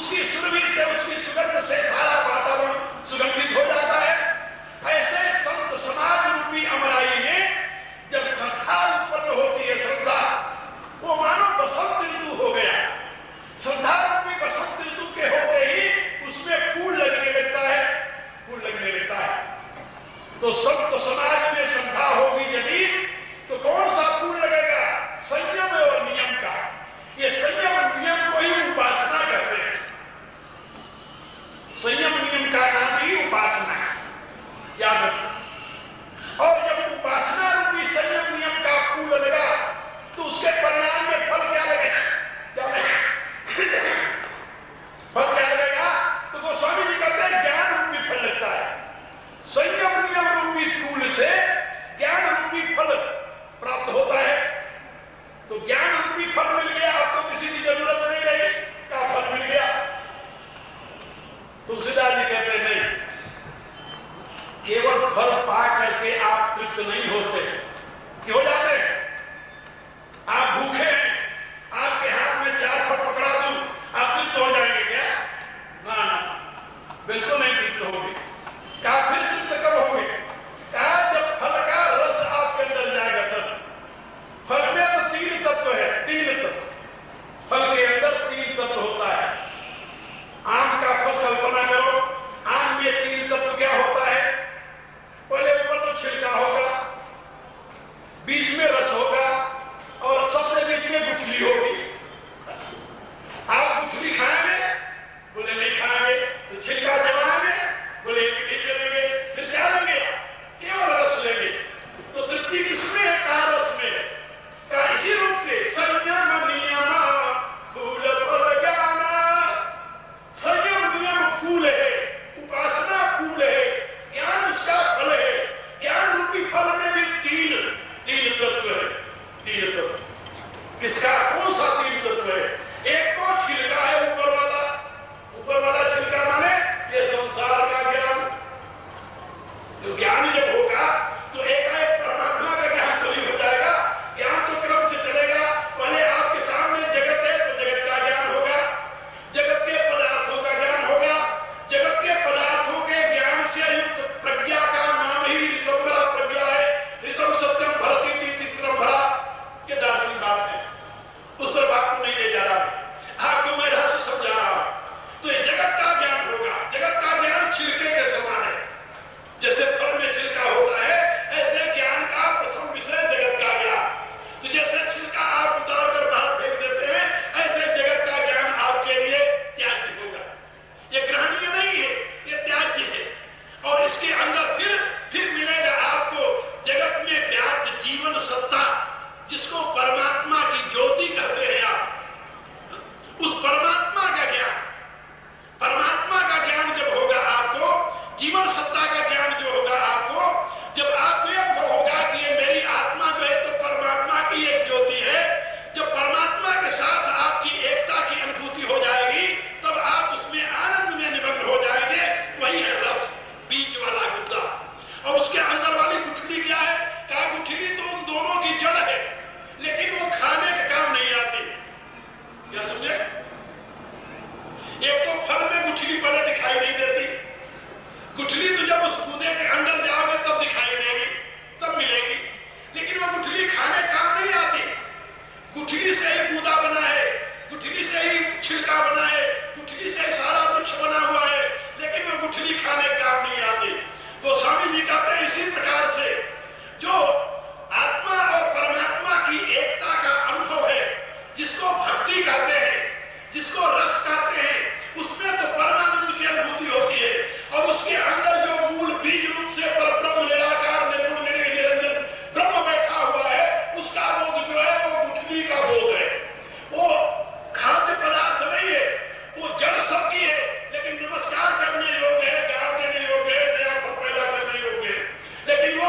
उसकी सुरभि से, उसकी सुगंध से सारा वातावरण सुगंधित हो जाता है। ऐसे संत समाज रूपी अमराई में जब श्रद्धा उत्पन्न होती है, श्रद्धा, वो मानो बसंत ऋतु हो गया। श्रद्धा रूपी बसंत ऋतु के होते ही उसमें फूल लगने लगता है, फूल लगने लगता है। तो संत समाज में श्रद्धा होगी यदि, तो कौन सा फूल लगेगा? संयम और नियम का। ये संयम नियम को ही उपासना कहते हैं। संयम नियम का नाम ही उपासना है, याद रखना। और जब उपासना रूपी संयम नियम का फूल लगा तो उसके परिणाम में फल क्या लगेगा? फल क्या लगेगा? तो गोस्वामी जी कहते हैं ज्ञान रूपी फल लगता है। संयम नियम रूपी फूल से ज्ञान रूपी फल प्राप्त होता है। तो ज्ञान रूपी फल मिल गया, अब तो किसी की जरूरत नहीं रही, क्या फल मिल गया। तुलसीदास जी कहते हैं नहीं, केवल फल पा करके आप तृप्त नहीं होते। क्यों जाते? आप भूखे हैं, आपके हाथ में 4 फल पकड़ा दूं, आप तृप्त हो जाएंगे क्या? ना ना, बिल्कुल नहीं तृप्त होंगे। क्या फिर तृप्त कब होंगे? क्या? जब फल का रस आपके अंदर जाएगा तब। फल में तो 3 तत्व है, 3 तत्व। फल के अंदर 3 तत्व होता है। आम का फल कल्पना करो, आम में 3 तत्व क्या होता है? पहले ऊपर तो छिलका होगा, बीच में रस होगा और सबसे बीच में गुठली होगी। आप गुठली खाएंगे? बोले नहीं खाएंगे। तो छिलका चबाएंगे? बोले नहीं करेंगे। फिर क्या लेंगे? केवल रस लेंगे। तो तृप्ति किसमें है? कहा रस में। का इसी रूप से संयम नियम फूल फल ज्ञान। संयम नियम फूल है, उपासना फूल है, ज्ञान उसका फल है। ज्ञान रूपी फल में भी तीन तत्व है। 3 तत्व। किसका? कौन सा 3 तत्व है? एक तो छिलका है ऊपर वाला। ऊपर वाला छिलका माने ये संसार का ज्ञान। जो ज्ञान जब होगा तो एकाएक परमात्मा का ज्ञान तो नहीं हो जाएगा। ज्ञान तो क्रम से चलेगा। पहले आपके सामने जगत है तो जगत का ज्ञान होगा, जगत के पदार्थों का ज्ञान होगा। जगत के पदार्थों के ज्ञान से युक्त प्रज्ञा का नाम ही ऋतंभरा प्रज्ञा है। ऋतम सत्यम भरती तीत्रम भरा, ये दार्शनिक बात है। उस तरफ आपको नहीं ले जा रहा, आपको मैं रहस्य समझा रहा हूं। तो ये जगत का ज्ञान होगा। जगत का ज्ञान छिलके के समान है। जैसे फल में छिलका होता है, ऐसे ज्ञान का प्रथम विषय जगत का ज्ञान। तो जैसे छिलका आप उतार कर बाहर फेंक देते हैं, ऐसे जगत का ज्ञान आपके लिए त्याज्य होगा। ये ग्रहणीय नहीं है, ये त्याज्य है। और इसके अंदर फिर मिलेगा आपको जगत में व्याप्त जीवन सत्ता, जिसको परमात्मा की ज्योति कहते हैं आप। उस परमात्मा का ज्ञान, परमात्मा का ज्ञान जब होगा आपको, जीवन सत्ता का ज्ञान जो होगा आपको, जब आपको यह होगा कि ये मेरी आत्मा जो है तो परमात्मा की एक ज्योति है, जब परमात्मा के साथ आपकी एकता की अनुभूति हो जाएगी, तब आप उसमें आनंद में निमग्न हो जाएंगे। वही है रस, बीच वाला गुद्दा। और उसके अंदर वाली गुठली क्या है? क्या गुठली तो उन दोनों की जड़ है, लेकिन वो खाने के काम नहीं आती। क्या समझे? एक तो फल में गुठली पहले दिखाई नहीं देती। गुठली तो जब उस गूदे के अंदर जाओगे तब दिखाई देगी, तब मिलेगी। लेकिन वो गुठली खाने काम नहीं आती। गुठली से ही गूदा बना है, गुठली से ही छिलका बना है, गुठली से सारा वृक्ष बना हुआ है, लेकिन वो गुठली खाने काम नहीं आती। गोस्वामी जी कहते हैं इसी प्रकार से जो आत्मा और परमात्मा की एकता का अनुभव है, जिसको भक्ति कहते हैं, जिसको रस कहते हैं, उसमें तो परमानंद की अनुभूति होती है। और उसके अंदर जो मूल बीज रूप से परब्रह्म निराकार निर्गुण निरंजन ब्रह्म बैठा हुआ है, उसका बोध जो है वो गुठली का बोध है। वो खाद्य पदार्थ नहीं है, वो जड़ सबकी है, लेकिन नमस्कार करने योग्य है, गाड़ देने योग्य है, नया फल पैदा करने योग्य है। लेकिन वो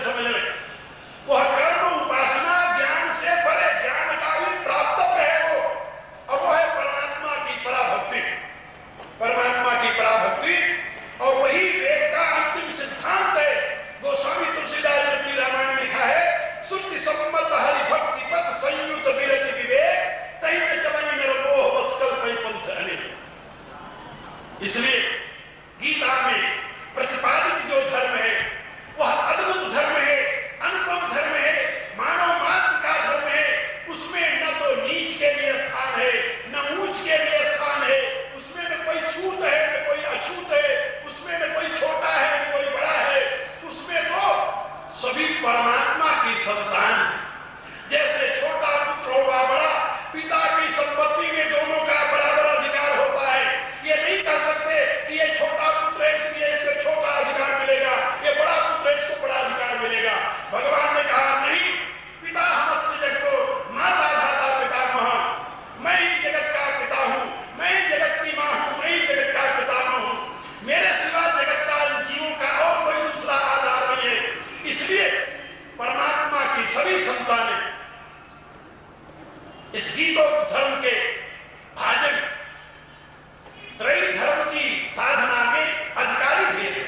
समझ लें। वह कर्म उपासना ज्ञान से परे, ज्ञान का भी प्राप्तव्य है वो, और वो है परमात्मा की पराभक्ति, परमात्मा की पराभक्ति। और वही वेद का अंतिम सिद्धांत है। गोस्वामी तुलसीदास ने अपनी रामायण में लिखा है, श्रुति सम्मत हरि भक्ति पद संयुक्त विरति विवेक तही में चलन मेरे मोह बसकल कई पंथ अनेक। इसलिए गीता में प्रतिपादित जो धर्म है वह अद्भुत धर्म है, अनुपम धर्म है, मानव मात्र का धर्म है। उसमें न तो नीच के लिए स्थान है, न ऊंच के लिए स्थान है, उसमें न कोई छूत है न कोई अछूत है, उसमें न कोई छोटा है न कोई बड़ा है, उसमें तो सभी परमात्मा की संतान है। जैसे छोटा पुत्र होगा बड़ा, पिता की संपत्ति में दोनों का बराबर अधिकार होता है। ये नहीं कह सकते कि ये छोटा पुत्र है इसलिए इसको छोटा अधिकार मिलेगा, ये बड़ा पुत्र है इसको बड़ा अधिकार मिलेगा। भगवान ने कहा नहीं, पिता हमस्य जगतो माता धाता पितामह, मैं ही जगत का पिता हूं, मैं ही जगत की मां हूं, मैं ही जगत का पितामह हूं। मेरे सिवा जगत का जीवों का और कोई दूसरा आधार नहीं है। इसलिए परमात्मा की सभी संतानें इस गीतोक्त धर्म के भाजन त्रयी धर्म की साधना में अधिकारी भेद है।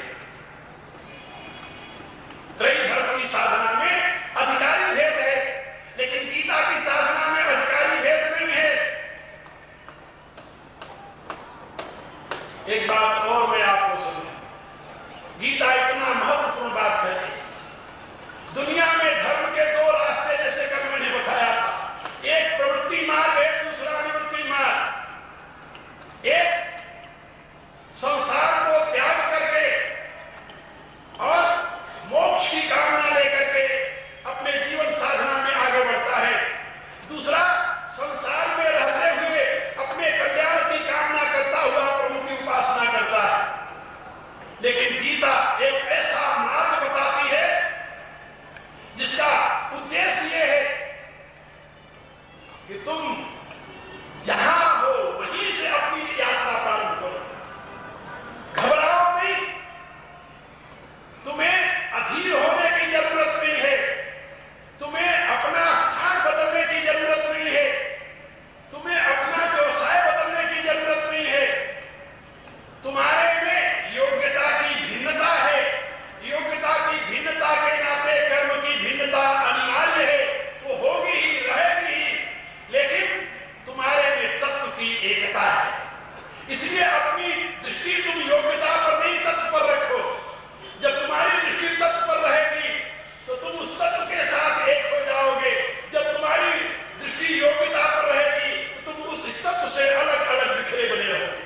त्रयी धर्म की साधना में अधिकारी भेद है, लेकिन गीता की साधना में अधिकारी भेद नहीं है। एक बात और मैं आपको समझा, गीता इतना महत्वपूर्ण बात कहती है। दुनिया में धर्म के दो रास्ते जैसे कल मैंने बताया था, एक प्रवृत्ति मार्ग है, दूसरा निवृत्ति मार्ग। एक संसार को त्याग करके और मोक्ष की कामना लेकर के अपने जीवन साधना में आगे बढ़ता है। दूसरा संसार में रहते हुए अपने कल्याण की कामना करता हुआ प्रभु की उपासना करता है। लेकिन गीता एक ऐसा मार्ग बताती है जिसका उद्देश्य यह है कि तुम जहां हो वहीं से अपनी यात्रा प्रारंभ करो, घबराओ नहीं। तुम्हें अधीर होने की जरूरत नहीं है, तुम्हें अपना स्थान बदलने की जरूरत नहीं है, तुम्हें अपना व्यवसाय बदलने की जरूरत नहीं है। तुम्हारे में योग्यता की भिन्नता है, योग्यता की भिन्नता के नाते कर्म की भिन्नता अनिवार्य है, वो होगी ही, रहेगी ही, लेकिन तुम्हारे में तत्व की एकता है। इसलिए अपनी दृष्टि तुम योग्यता पर नहीं तत्व पर रखो। जब तुम्हारी दृष्टि तत्व पर रहेगी तो तुम उस तत्व के साथ एक हो जाओगे। जब तुम्हारी दृष्टि योग्यता पर रहेगी तो तुम उस तत्व से अलग अलग बिखरे बने रहोगे।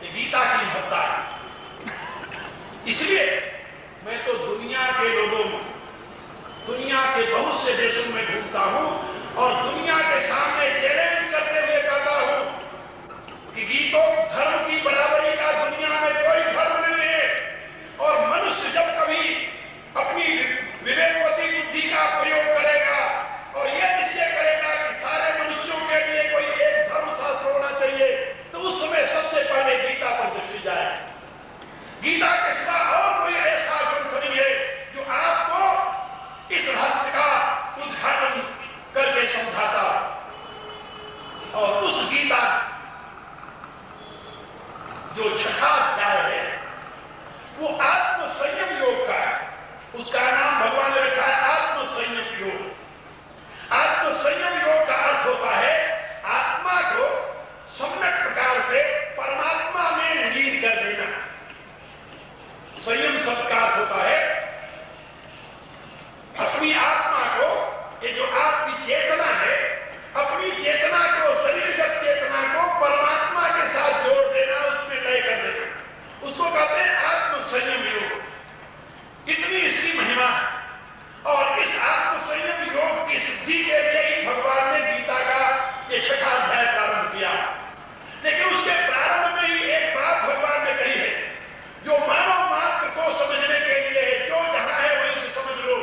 ये गीता की महत्ता है। इसलिए मैं तो दुनिया के लोगों में, दुनिया के बहुत से देशों में घूमता हूं और दुनिया के सामने चैलेंज करते हुए कहता हूं कि गीतोक्त धर्म की बराबरी का दुनिया में कोई धर्म नहीं है। और मनुष्य जब कभी अपनी विवेकवती बुद्धि का प्रयोग करेगा और यह निश्चय करेगा कि सारे मनुष्यों के लिए कोई एक धर्म शास्त्र होना चाहिए, तो उस समय सबसे पहले गीता पर दृष्टि जाए। गीता के सिवा और कोई ऐसा ग्रंथ नहीं है जो आपको इस रहस्य का उद्घाटन करके समझाता। और उस गीता जो छठा अध्याय है वो आत्म संयम योग का है। उसका नाम भगवान ने रखा है आत्म संयम योग। आत्म संयम योग का अर्थ होता है आत्मा को सम्यक प्रकार से परमात्मा में लीन कर देना। संयम शब्द का अर्थ होता है अपनी आत्मा को, ये जो आपकी चेतना है, अपनी चेतना को, शरीरगत चेतना को परमात्मा के साथ जोड़ देना, उसमें लय कर देना, उसको कहते हैं आत्म संयम योग। इतनी इसकी महिमा है। और इस आत्म संयम योग की सिद्धि के लिए ही भगवान ने गीता का ये छठा अध्याय प्रारंभ किया। लेकिन उसके प्रारंभ में ही एक बात भगवान ने कही है जो मानव मात्र को समझने के लिए है। जो जहां है वहीं से समझ लो।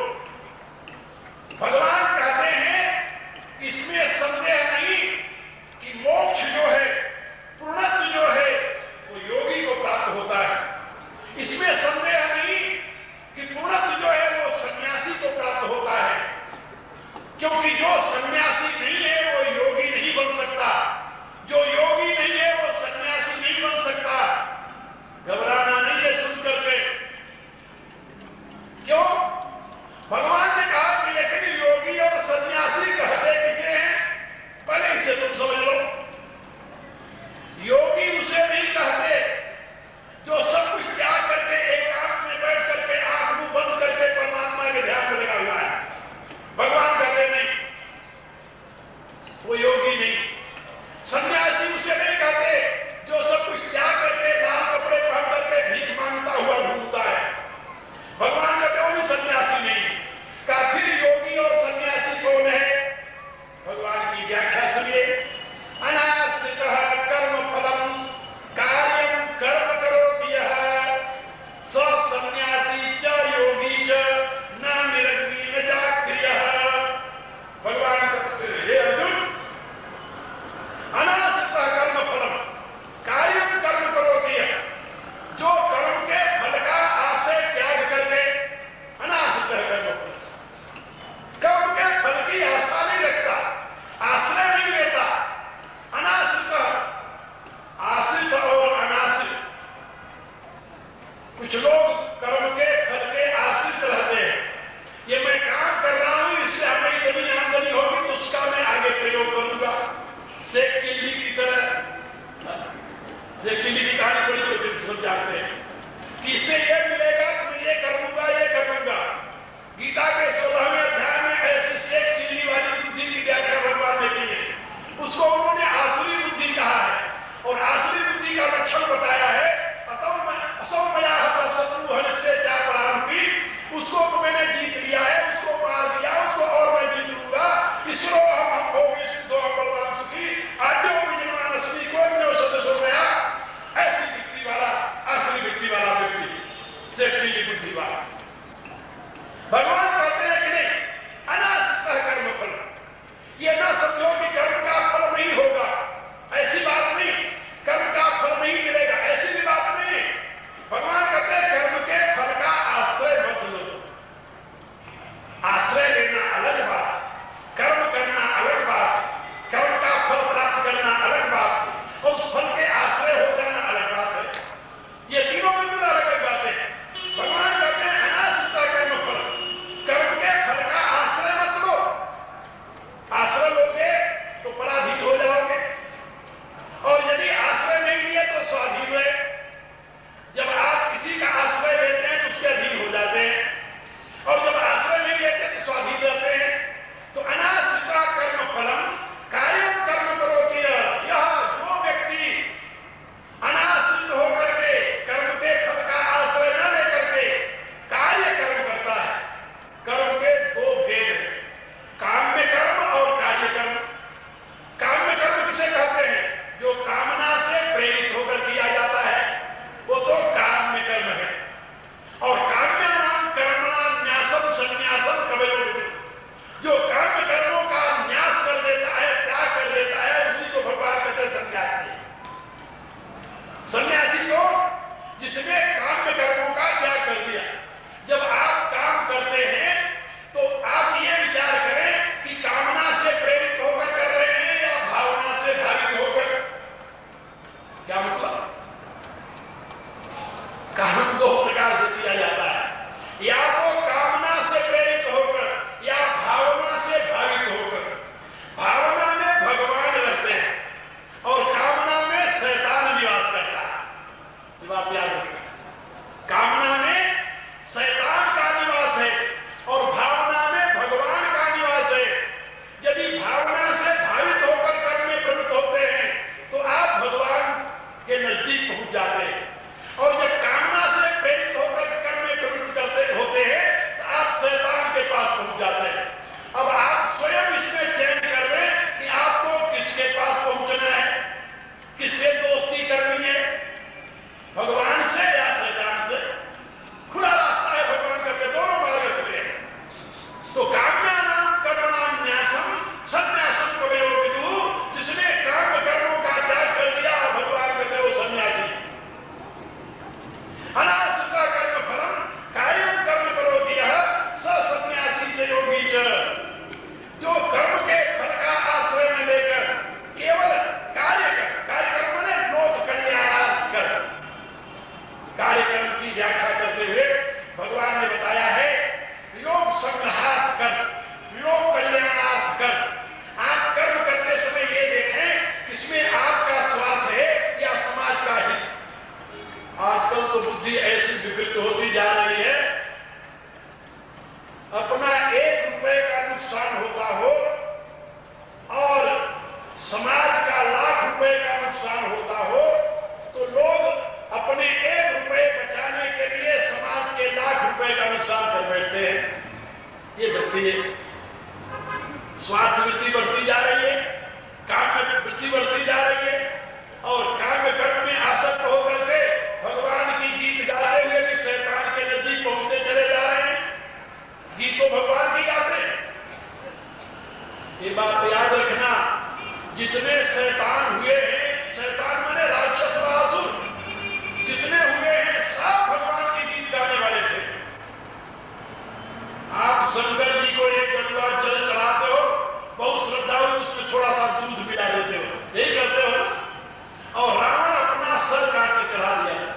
भगवान कहते हैं कि इसमें संदेह नहीं कि मोक्ष जो है, पूर्णत्व जो है, वो योगी को प्राप्त होता है। इसमें संदेह बुद्धि वाला। भगवान कहते हैं कि नहीं, अनासक्तः कर्म फल, ये ना समझो कि कर्म का फल नहीं होगा, ऐसी बात नहीं, कर्म का फल नहीं मिलेगा, ऐसी भी बात नहीं। भगवान कहते हैं कर्म के फल का आश्रय मत लो। आश्रय लेना अलग बात, कर्म करना अलग बात, कर्म का फल प्राप्त करना अलग बात, और उस फल के आश्रय हो जाना अलग बात है। ये तीनों बिल्कुल अलग अलग बातें हैं। भगवान कहते हैं अनासक्तः कर्म फल, कर्म के फल का आश्रय मत लो। आश्रय लोगे तो पराधीन हो जाओगे, और यदि आश्रय नहीं लिए तो स्वाधीन रहे। जब आप किसी का आश्रय लेते हैं तो उसके अधीन हो जाते हैं, और जब आश्रय नहीं लेते तो स्वाधीन रहते हैं। तो अनाश्रिता कर्म फलम कार्यम कर्म करोति, यह जो व्यक्ति अनाश्रित होकर के कर्म के फल का आश्रय न लेकर के कार्य कर्म करता है। कर्म के दो भेद हैं, काम्य कर्म और कार्य कर्म। काम्य कर्म किसे कहते हैं? जो कामना से प्रेरित होकर किया जाता है, वो तो काम्य कर्म है। और काम्यानां कर्मणां न्यासम संन्यासम कवयो विदुः, जो काम्य कर्मों का न्यास कर देता है, त्याग कर देता है, उसी को भगवान कहते हैं सन्यासी। सन्यासी को जिसने काम्य कर्मों का त्याग कर दिया। जब आप काम करते हैं तो आप ये विचार करें कि कामना से प्रेरित होकर कर रहे हैं या भावना से भावित होकर। क्या मतलब? काम दो प्रकार से दिया जाता है, या तो कामना से प्रेरित होकर या भावना से भावित होकर। भावना में भगवान रहते हैं और कामना में शैतान निवास करता है। ये बात याद रखिए, कामना में शैतान का निवास है और भावना में भगवान का निवास है। यदि भावना से भावित होकर कर्म में प्रवृत्त होते हैं तो आप भगवान के नजदीक पहुंच जाते हैं, और जब कामना से प्रेरित होकर कर्म में प्रवृत्त करते होते हैं तो आप शैतान के पास पहुंच जाते हैं। अब आप स्वयं इसमें चयन कर रहे हैं कि आपको किसके पास पहुंचना है, किससे दोस्ती करनी है, भगवान से या शैतान से। खुला रास्ता है, भगवान कहते दोनों मार्ग खुले हैं। तो काम्यानां कर्मणां न्यासम संन्यासम कवयो विदुः, जिसने काम कर्मों का त्याग कर दिया, भगवान कहते वो सन्यासी। अनाश्रिता कर्म फलम कार्यम कर्म करोति यः स सन्यासी च योगी च, जो कर्म के फल का आश्रय न लेकर केवल कार्यकर्म माने लोक कल्याणार्थ कर। कार्यक्रम की व्याख्या करते हुए भगवान ने बताया है लोक संग्रहार्थ कर, लोक कल्याणार्थ कर। आप कर्म करते समय ये देखें इसमें आपका स्वार्थ है या समाज का हित। आजकल तो बुद्धि ऐसी विकृत होती जा रही है, अपना 1 रुपए का नुकसान होता हो और समाज का लाख रुपए का नुकसान होता हो तो लोग अपने 1 रुपए बचाने के लिए समाज के लाख रुपए का नुकसान कर बैठते हैं। ये बढ़ती है, स्वार्थ वृत्ति बढ़ती जा रही है, काम में वृत्ति बढ़ती जा रही है, और काम में कर्म में आसक्त होकर के भगवान की गीत गाते हुए भी शैतान के नजदीक पहुंचते चले जा रहे हैं। गीत तो भगवान की गाते हैं। ये बात याद रखना, जितने शैतान हुए हैं, शैतान माने राक्षस व असुर, जितने हुए हैं सब भगवान के गीत गाने वाले थे। आप शंकर जी को एक गड़ुआ जल चढ़ाते हो, बहुत श्रद्धालु उसमें थोड़ा सा दूध मिला देते हो, यही करते हो ना। और रावण अपना सर काट के चढ़ा दिया,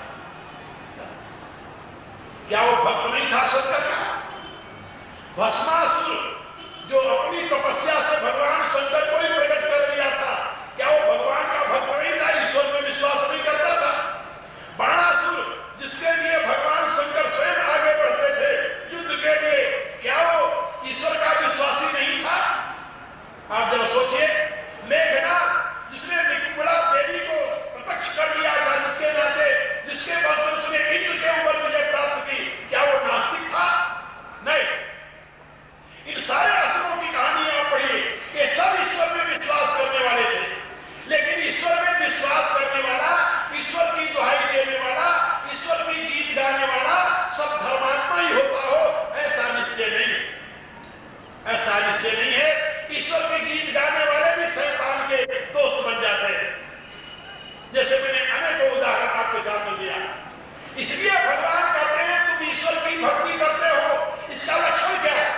क्या वो भक्त नहीं था शंकर का? भस्मासुर जो अपनी तपस्या से भगवान शंकर को ही प्रकट कर दिया था, क्या वो भगवान का भक्त नहीं था? ईश्वर में विश्वास नहीं करता था? बाणासुर जिसके लिए भगवान शंकर स्वयं आगे बढ़ते थे युद्ध के लिए, क्या वो ईश्वर का विश्वासी नहीं था? आप जरा सोचिए, मेघनाद जिसने निकुंभला देवी को प्रत्यक्ष कर लिया था, जिसके नाते जिसके बल से उसने इंद्र के ऊपर विजय प्राप्त की, क्या वो नास्तिक था? नहीं। इन सारे असुरों की कहानी आप पढ़िए, ये सब ईश्वर में विश्वास करने वाले थे, परमात्मा ही होता हो, ऐसा निश्चय नहीं, ऐसा निश्चय नहीं है। ईश्वर के गीत गाने वाले भी शैतान के दोस्त बन जाते हैं, जैसे मैंने अनेकों उदाहरण आपके सामने दिया। इसलिए भगवान कहते हैं तुम ईश्वर की भक्ति करते हो, इसका लक्षण क्या है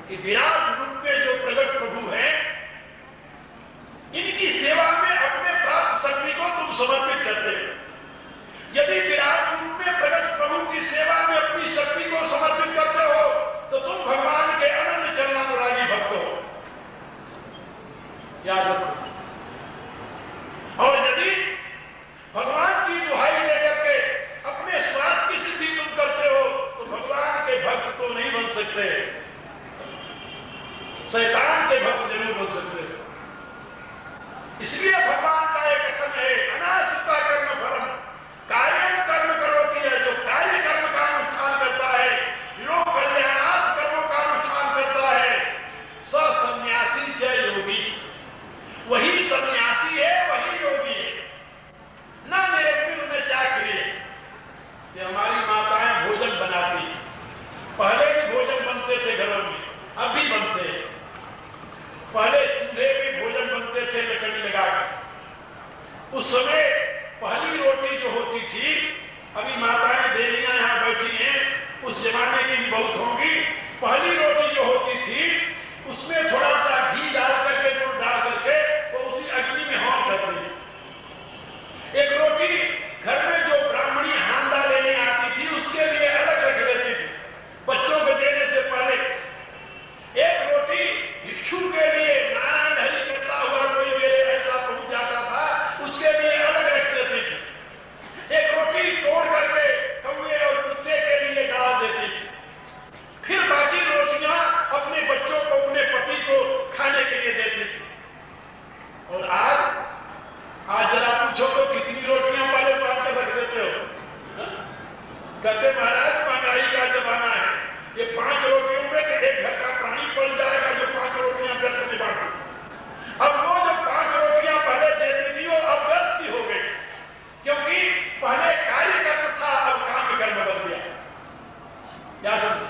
कि विराट रूप में जो प्रकट प्रभु है, इनकी सेवा में अपने प्राप्त शक्ति को तुम समर्पित करते हो। यदि विराट रूप में प्रकट प्रभु की सेवा में अपनी शक्ति को समर्पित करते हो तो तुम भगवान के अनंत चरणानुरागी भक्त हो, याद रखो। और यदि भगवान की दुहाई देकर के अपने स्वार्थ की सिद्धि तुम करते हो तो भगवान के भक्त तो नहीं बन सकते, शैतान के भक्त जरूर बन सकते हो। इसलिए भगवान का एक कथन है, अनाश्रिता कर्म फलम कार्यम कर्म करोति है। जो कार्य कर्म का अनुष्ठान करता है, लोक कल्याणार्थ कर्मों का अनुष्ठान करता है, स सन्यासी जय योगी। वही सन्यासी है, वही योगी है, न निरंतर में चाकरी है। ये हमारी माताएं भोजन बनाती, पहले भी भोजन बनते थे घरों में, अब भी बनते हैं। पहले चूल्हे में भोजन बनते थे लकड़ी लगाकर। उस समय पहली रोटी जो होती थी, अभी माताएं देवियां यहां बैठी हैं, उस जमाने की भी बहुत होंगी। पहली रोटी जो होती थी उसमें थोड़ा सा घी डाल करके, गुड़ डाल करके वो उसी अग्नि में होम करते थे। एक रोटी घर में जो ब्राह्मणी हांडा लेने आती थी उसके लिए अलग रख लेती थी बच्चों को देने से पहले। एक रोटी भिक्षु के लिए, नारायण हरि करता हुआ कोई मेरे ऐसा पहुंच जाता था, उसके लिए अलग रख देती थी। एक रोटी तोड़ करके कौवे और कुत्ते के लिए डाल देती थी। फिर बाकी रोटियां अपने बच्चों को, अपने पति को खाने के लिए देती थी। और आज जरा पूछो तो कितनी रोटियां पहले बांध कर रख देते हो? कहते महाराज महंगाई का जमाना है, ये 5 रोटियों में एक घर का प्राणी पल जाएगा जो 5 रोटियां व्यर्थ में बांटू। अब वो जो 5 रोटियां पहले देती थी वो अब व्यर्थ की हो गई, क्योंकि पहले कार्य कर्म था, अब काम कर्म बन गया। क्या समझे?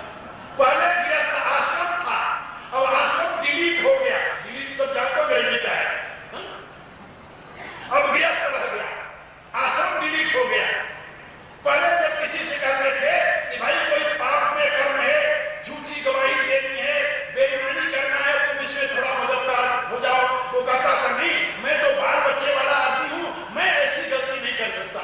पहले गृहस्थ आश्रम था, अब आश्रम डिलीट हो गया। डिलीट तो जानते हो अंग्रेजी का है, अब गृहस्थ रह गया, आश्रम डिलीट हो गया। पहले जब किसी से कहते थे कि भाई कोई पाप में कर्म है, झूठी गवाही देनी है, बेईमानी करना है, तुम इसमें थोड़ा मददगार हो जाओ, वो कहता था नहीं, मैं तो बाल बच्चे वाला आदमी हूं, मैं ऐसी गलती नहीं कर सकता।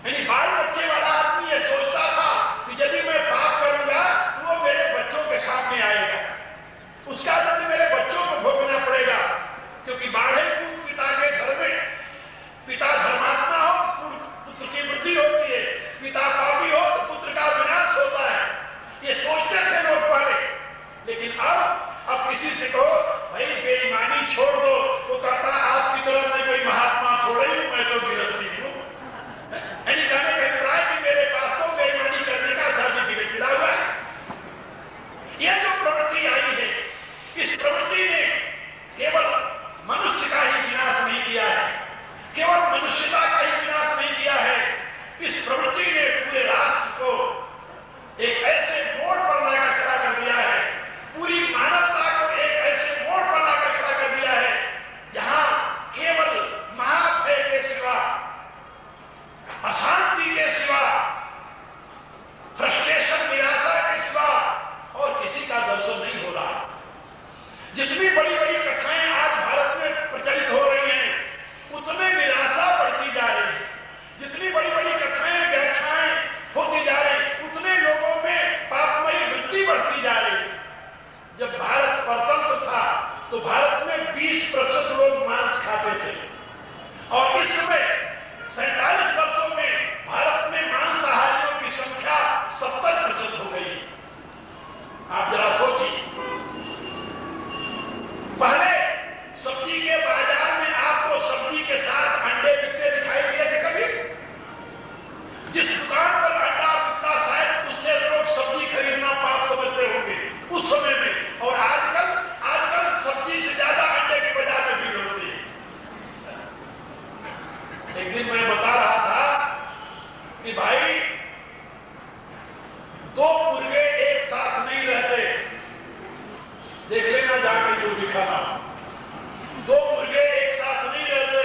यानी बाल बच्चे वाला आदमी ये सोचता था कि यदि मैं पाप करूंगा तो वो मेरे बच्चों के सामने आएगा, उसका दंड मेरे बच्चों को भोगना पड़ेगा। क्योंकि बाढ़े पूत पिता के घर में, पिता धर्मात्मा हो पुत्र की वृद्धि होती है, पिता पापी हो तो पुत्र का विनाश होता है। ये सोचते थे लोग पहले। लेकिन अब किसी से कहो भाई बेईमानी छोड़ दो, वो कहता आपकी तरह मैं कोई महात्मा थोड़े हूं, मैं तो गृहस्थी हूं। यानी कहने का अभिप्राय कि मेरे पास तो बेईमानी करने का सर्टिफिकेट मिला हुआ है। यह जो प्रवृत्ति आई है, इस प्रवृत्ति ने केवल मनुष्य का ही विनाश नहीं किया है, केवल मनुष्यता का ही विनाश नहीं किया है, इस प्रवृत्ति ने पूरे राष्ट्र को एक ऐसे मोड़ पर लाकर खड़ा कर दिया है, पूरी मानवता को एक ऐसे मोड़ पर लाकर खड़ा कर दिया है जहां केवल महाभय के सिवा, अशांति के सिवा, फ्रस्ट्रेशन, निराशा के सिवा और किसी का दर्शन नहीं हो रहा। जितनी बड़ी बड़ी कथाएं आज भारत में प्रचलित हो रही हैं, उतने निराशा बढ़ती जा रही है। जितनी बड़ी बड़ी कथाएं, व्याख्याएं होती जा रही, उतने लोगों में पापमयी वृत्ति बढ़ती जा रही है। जब भारत परतंत्र था तो भारत में 20% लोग मांस खाते थे, और इस समय 47 वर्षों में भारत में मांसाहारियों की संख्या 70% हो गई। आप जरा सोचिए, पहले सब्जी के बाजार में आपको सब्जी के साथ अंडे बिकते दिखाई दिए थे कभी? जिस दुकान पर अंडा बिकता शायद उससे लोग सब्जी खरीदना पाप समझते होंगे उस समय में। और आजकल सब्जी से ज्यादा अंडे के बाजार में भीड़ होती है। दो मुर्गे एक साथ नहीं रहते। देख लेना जाके मुर्गी खाना, दो मुर्गे एक साथ नहीं रहते।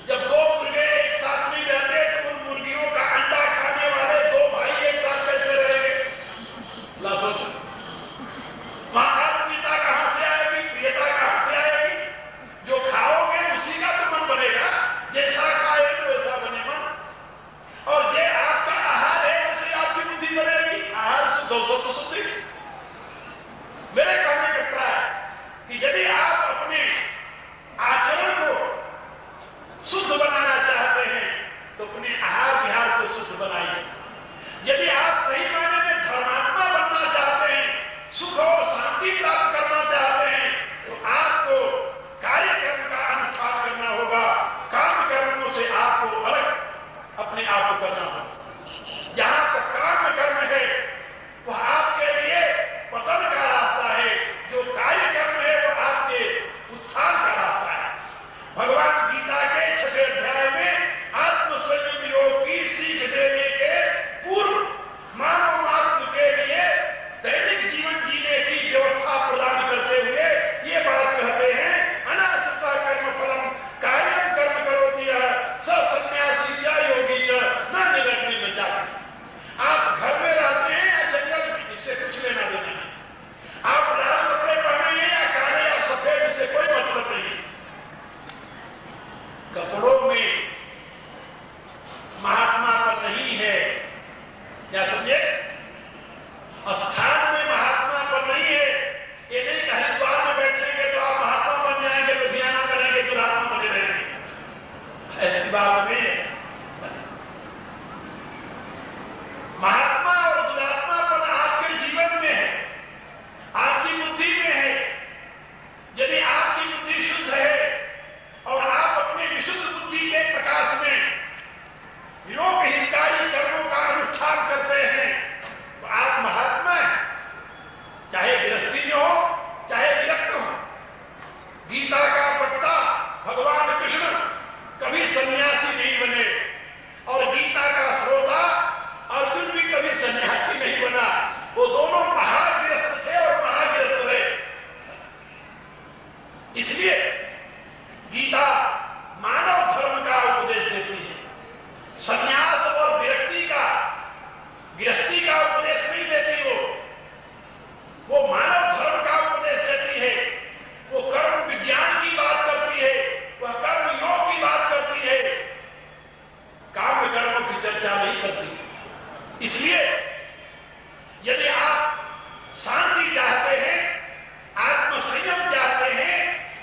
जब दो मुर्गे एक साथ नहीं रहते तो उन मुर्गियों का अंडा खाने वाले दो भाई एक साथ कैसे रहेंगे? ला सोचो, वहां आत्मीयता कहां से आएगी, प्रियता कहां से आएगी? जो खाओगे उसी का तो मन बनेगा, जैसा खाए तो वैसा बने मन। और ये आपका आहार है, वैसे आपकी बुद्धि बनेगी। आहार शुद्ध हो तो शुद्धि। मेरे कहने का क्या है कि यदि आप अपने आचरण को शुद्ध बनाना चाहते हैं तो अपने आहार विहार को शुद्ध बनाइए। यदि आप सही मायने में धर्मात्मा बनना चाहते हैं, सुख और शांति प्राप्त करना चाहते हैं, तो आपको कार्यक्रम का अनुष्ठान करना होगा। काम कर्मों से आपको अलग अपने आप को करना होगा। जहां तक काम कर्म है वह आपके लिए पतन का रास्ता है, जो कार्यक्रम है वह आपके उत्थान का रास्ता है। भगवान गीता के 6वें अध्याय में आत्मसंयम योग की सीख देने के पूर्व मानव मात्र के लिए दैनिक जीवन जीने की व्यवस्था प्रदान करते हुए ये बात कहते हैं, अनासक्ता कर्म फलम कार्यम कर्म करोति स सन्यासी च योगी च न निरग्नि में जाति। आप घर में रहते हैं या जंगल में, इससे कुछ लेना देना नहीं। आप लाल कपड़े पहने हैं या काले या सफेद, इससे कोई मतलब नहीं। कपड़ों में महात्मापन नहीं है, क्या समझे? स्थान में महात्मापन नहीं है। ये नहीं कि हरिद्वार में बैठेंगे तो आप महात्मा बन जाएंगे, लुधियाना करेंगे तो महात्मा बने रहेंगे, ऐसी बात नहीं है। महात्मा और दुरात्मापन आपके जीवन में है, आपकी बुद्धि में है। यदि आपकी बुद्धि शुद्ध है और आप अपने विशुद्ध बुद्धि के प्रकाश में लोक हितकारी कर्मों का अनुष्ठान करते हैं तो आप महात्मा हैं, चाहे गृहस्थी में हो चाहे विरक्त हो। गीता का वक्ता भगवान कृष्ण कभी सन्यासी नहीं बने और गीता का श्रोता अर्जुन भी कभी सन्यासी नहीं बना। वो दोनों महागृहस्थ थे और महागृहस्थ रहे। इसलिए गीता मानव धर्म का उपदेश देती है, सन्यास और विरक्ति का, गृहस्थी का उपदेश नहीं देती। वो मानव धर्म का उपदेश देती है। वो कर्म विज्ञान की बात करती है, वह कर्म योग की बात करती है, काम्य कर्मों की चर्चा नहीं करती। इसलिए यदि आप शांति चाहते हैं, आत्मसंयम चाहते हैं,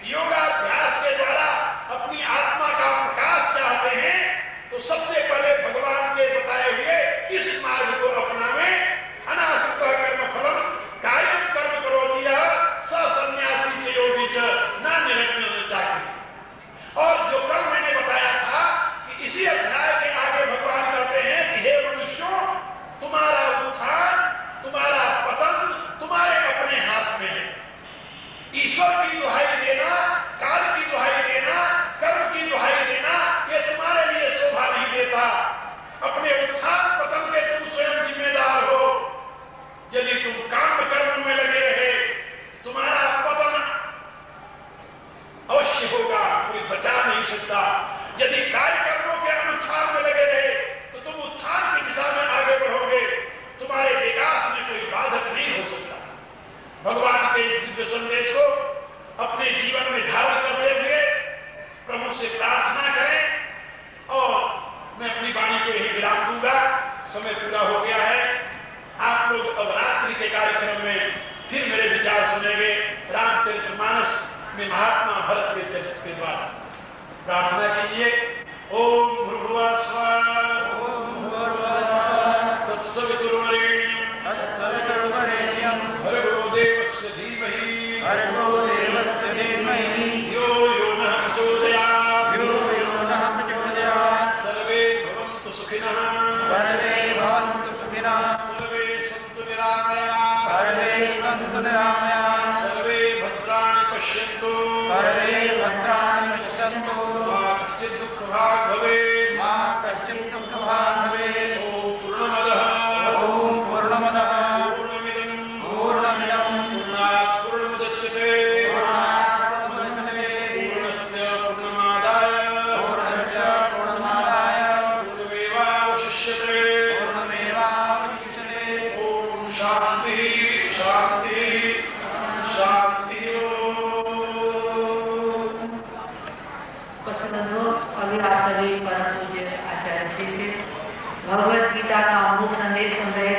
योगाभ्यास के द्वारा अपनी आत्मा का प्रकाश चाहते हैं, तो सबसे पहले भगवान के बताए हुए इस मार्ग को अपनावें। अनासक्ता कर्म फलम कार्यम कर्म करोति स सन्यासी च योगी च न निरग्नि में जाति। और जो कल मैंने बताया था कि इसी अध्याय के आगे भगवान कहते हैं कि हे मनुष्यों, तुम्हारा उत्थान, तुम्हारा पतन तुम्हारे अपने हाथ में है। ईश्वर की दुहाई देना, काल की दुहाई देना, कर्म की दुहाई देना, ये तुम्हारे लिए शोभा नहीं देता। अपने उत्थान पतन के तुम स्वयं जिम्मेदार हो। यदि तुम काम कर्म में लगे रहे, तुम्हारा पतन अवश्य होगा, कोई बचा नहीं सकता। यदि कार्यक्रमों के अनुष्ठान में लगे रहे तो तुम उत्थान की दिशा में आगे बढ़ोगे, तुम्हारे विकास में कोई बाधक नहीं हो सकता। भगवान के इस दिव्य संदेश को अपने जीवन में धारण करते हुए प्रभु से प्रार्थना करें। और मैं अपनी वाणी को यही विराम दूंगा, समय पूरा हो गया है। आप लोग अब रात्रि के कार्यक्रम में फिर मेरे विचार सुनेंगे रामचरितमानस में महात्मा भरत के चरित्र के द्वारा। प्रार्थना कीजिए। ओम भूर्भुवः स्वः तत्सवितुर्वरेण्यं भर्गो देवस्य धीमहि यो यो नः प्रचोदयात् सर्वे भवन्तु सुखिनः सर्वे सन्तु निरामयाः सर्वे भद्राणि पश्यन्तु मा कश्चित् दुःखभाग् भवेत्। ओम पूर्णमदः वास्तविक परम पूज्य आचार्य श्री से भगवत गीता का अमृत संदेश सुन रहे